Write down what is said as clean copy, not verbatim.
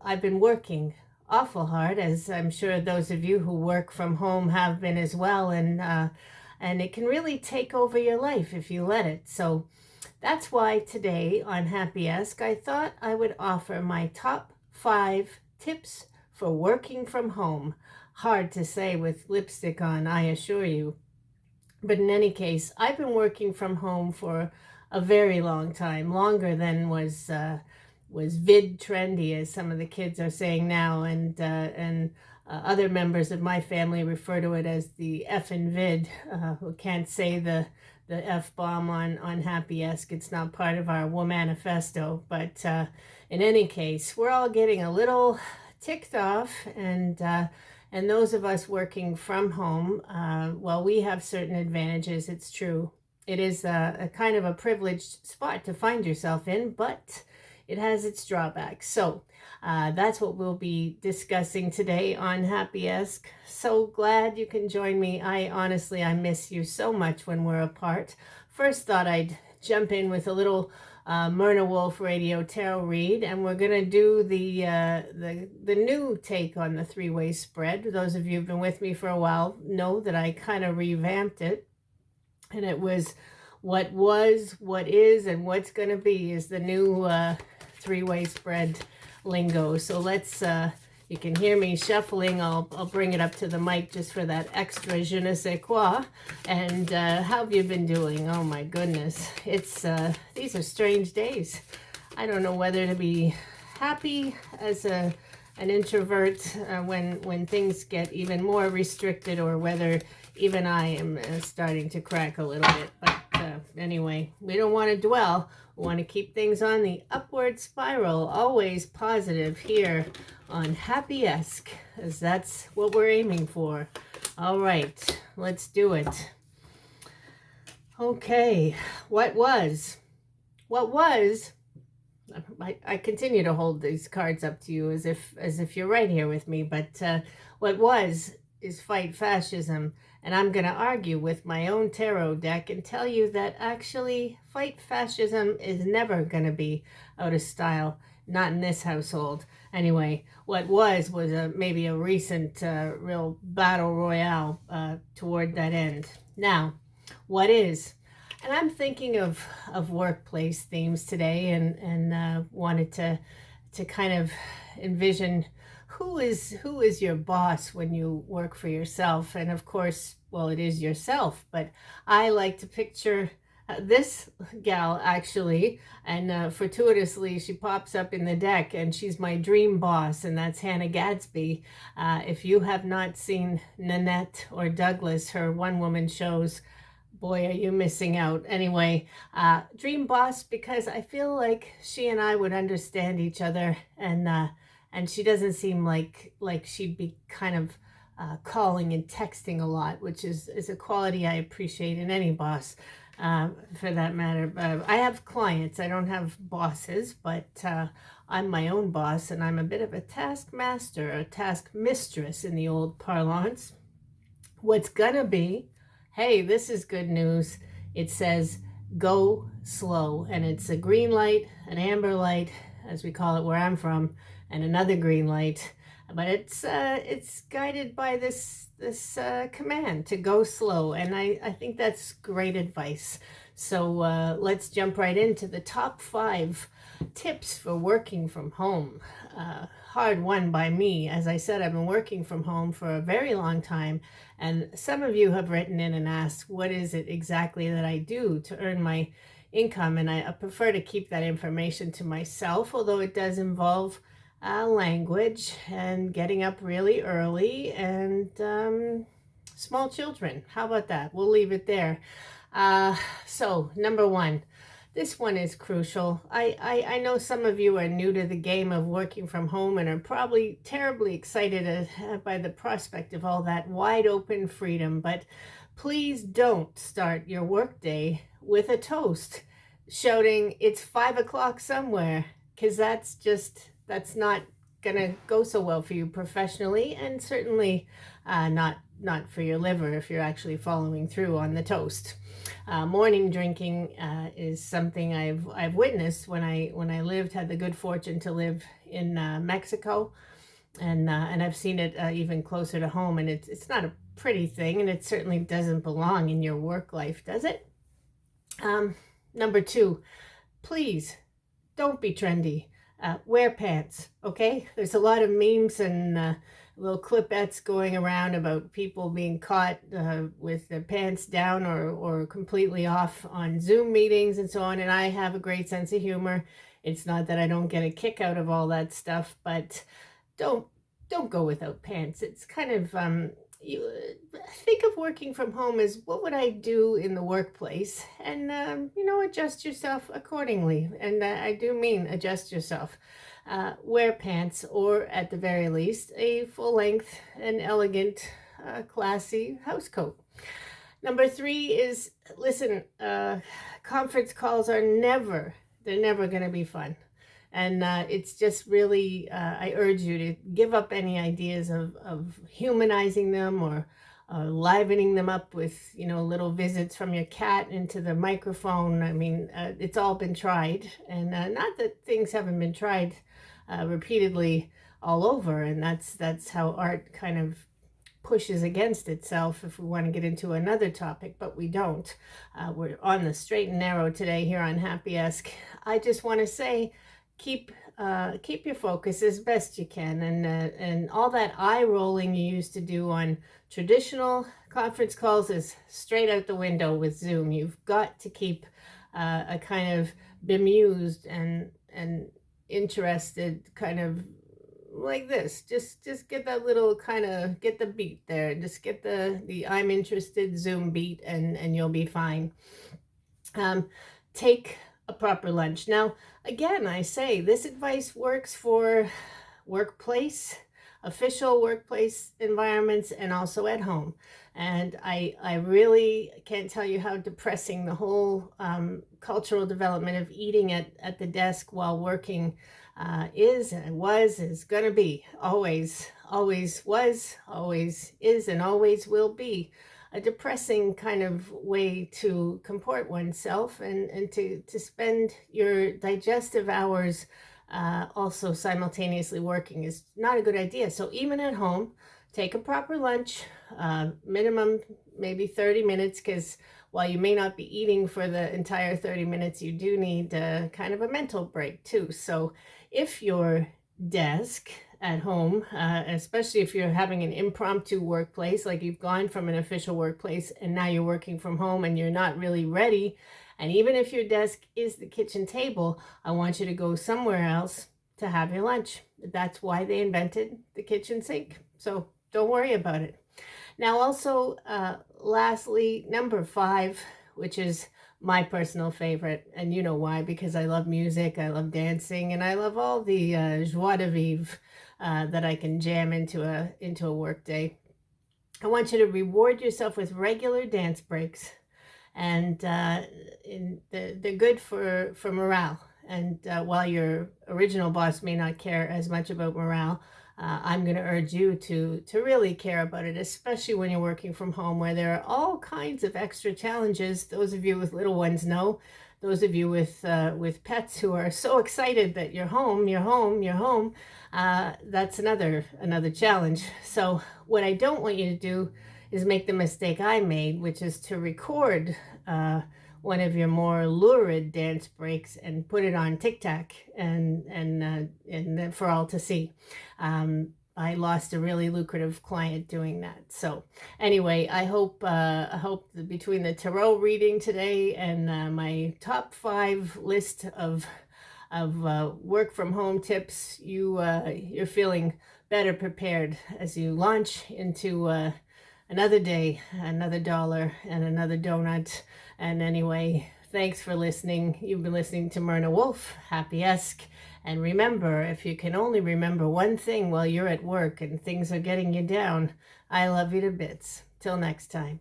I've been working awful hard, as I'm sure those of you who work from home have been as well, and it can really take over your life if you let it. So that's why today on Happy Ask, I thought I would offer my top 5 tips for working from home. Hard to say with lipstick on, I assure you. But in any case, I've been working from home for a very long time, longer than was vid trendy, as some of the kids are saying now, and other members of my family refer to it as the effing vid. Who can't say the F bomb on Happy Esk. It's not part of our manifesto. But in any case, we're all getting a little ticked off, and those of us working from home, well, we have certain advantages. It's true. It is a kind of a privileged spot to find yourself in, but it has its drawbacks. So that's what we'll be discussing today on Happy Esk. So glad you can join me. I miss you so much when we're apart. First thought I'd jump in with a little Merna Wolf radio tarot read, and we're gonna do the new take on the three-way spread. Those of you who've been with me for a while know that I kind of revamped it, and it was, what is, and what's gonna be is the new three-way spread lingo. So let's you can hear me shuffling. I'll bring it up to the mic just for that extra je ne sais quoi. And how have you been doing? Oh my goodness. It's these are strange days. I don't know whether to be happy as an introvert when things get even more restricted, or whether even I am starting to crack a little bit. But anyway, we don't want to dwell. We want to keep things on the upward spiral, always positive here on Happy Esk, as that's what we're aiming for. All right, let's do it. Okay, what was? I continue to hold these cards up to you as if you're right here with me, but what was is fight fascism. And I'm going to argue with my own tarot deck and tell you that actually fight fascism is never going to be out of style, not in this household. Anyway, what was maybe a recent real battle royale toward that end. Now, what is? And I'm thinking of workplace themes today, and wanted to kind of envision who is your boss when you work for yourself. And of course, well, it is yourself, but I like to picture this gal actually, and fortuitously she pops up in the deck, and she's my dream boss, and that's Hannah Gadsby. If you have not seen Nanette or Douglas, her one-woman shows, boy, are you missing out. Anyway, dream boss, because I feel like she and I would understand each other, and she doesn't seem like she'd be kind of calling and texting a lot, which is a quality I appreciate in any boss, for that matter. I have clients. I don't have bosses, but I'm my own boss, and I'm a bit of a taskmaster, a task mistress in the old parlance. What's gonna be, hey, this is good news. It says go slow, and it's a green light, an amber light, as we call it where I'm from, and another green light. But it's guided by this command to go slow, and I think that's great advice. So let's jump right into the top 5 tips for working from home. Hard one by me. As I said, I've been working from home for a very long time, and some of you have written in and asked, what is it exactly that I do to earn my income? And I prefer to keep that information to myself, although it does involve language and getting up really early, and small children. How about that? We'll leave it there. So number 1, this one is crucial. I know some of you are new to the game of working from home and are probably terribly excited by the prospect of all that wide open freedom, but please don't start your workday with a toast shouting it's 5 o'clock somewhere, because that's not gonna go so well for you professionally, and certainly not not for your liver if you're actually following through on the toast. Morning drinking is something I've witnessed when I had the good fortune to live in Mexico, and I've seen it even closer to home, and it's not a pretty thing, and it certainly doesn't belong in your work life, does it? Number two, please don't be trendy. Wear pants, okay? There's a lot of memes and little clipettes going around about people being caught with their pants down or completely off on Zoom meetings and so on. And I have a great sense of humor. It's not that I don't get a kick out of all that stuff, but don't don't go without pants. It's kind of you think of working from home as what would I do in the workplace, and adjust yourself accordingly. And I do mean adjust yourself. Wear pants, or at the very least, a full length and elegant, classy house coat. Number three is, listen, conference calls are they're never going to be fun. And it's just really, I urge you to give up any ideas of humanizing them or livening them up with, little visits from your cat into the microphone. I mean, it's all been tried. And not that things haven't been tried repeatedly all over. And that's how art kind of pushes against itself, if we want to get into another topic, but we don't. We're on the straight and narrow today here on Happy-esque. I just want to say, keep your focus as best you can, and all that eye rolling you used to do on traditional conference calls is straight out the window with Zoom. You've got to keep a kind of bemused and interested kind of like this. Just get that little kind of, get the beat there. Just get the I'm interested Zoom beat, and you'll be fine. Take a proper lunch. Now, again, I say this advice works for official workplace environments, and also at home. And I really can't tell you how depressing the whole cultural development of eating at the desk while working is going to be. Always was, always is, and always will be a depressing kind of way to comport oneself, and to spend your digestive hours also simultaneously working is not a good idea. So even at home, take a proper lunch, minimum maybe 30 minutes, because while you may not be eating for the entire 30 minutes, you do need kind of a mental break too. So if your desk at home, especially if you're having an impromptu workplace, like you've gone from an official workplace and now you're working from home and you're not really ready, and even if your desk is the kitchen table, I want you to go somewhere else to have your lunch. That's why they invented the kitchen sink. So don't worry about it. Now, also, lastly, number 5, which is my personal favorite, and you know why, because I love music, I love dancing, and I love all the joie de vivre that I can jam into a work day. I want you to reward yourself with regular dance breaks, and they're good for morale. And while your original boss may not care as much about morale, I'm going to urge you to really care about it, especially when you're working from home, where there are all kinds of extra challenges. Those of you with little ones know. Those of you with pets who are so excited that you're home, that's another challenge. So what I don't want you to do is make the mistake I made, which is to record one of your more lurid dance breaks and put it on TikTok and for all to see. I lost a really lucrative client doing that. So anyway, I hope that between the tarot reading today and my top 5 list of work from home tips, you're feeling better prepared as you launch into another day, another dollar, and another donut. And anyway, thanks for listening. You've been listening to Merna Wolf, Happy-esque. And remember, if you can only remember one thing while you're at work and things are getting you down, I love you to bits. Till next time.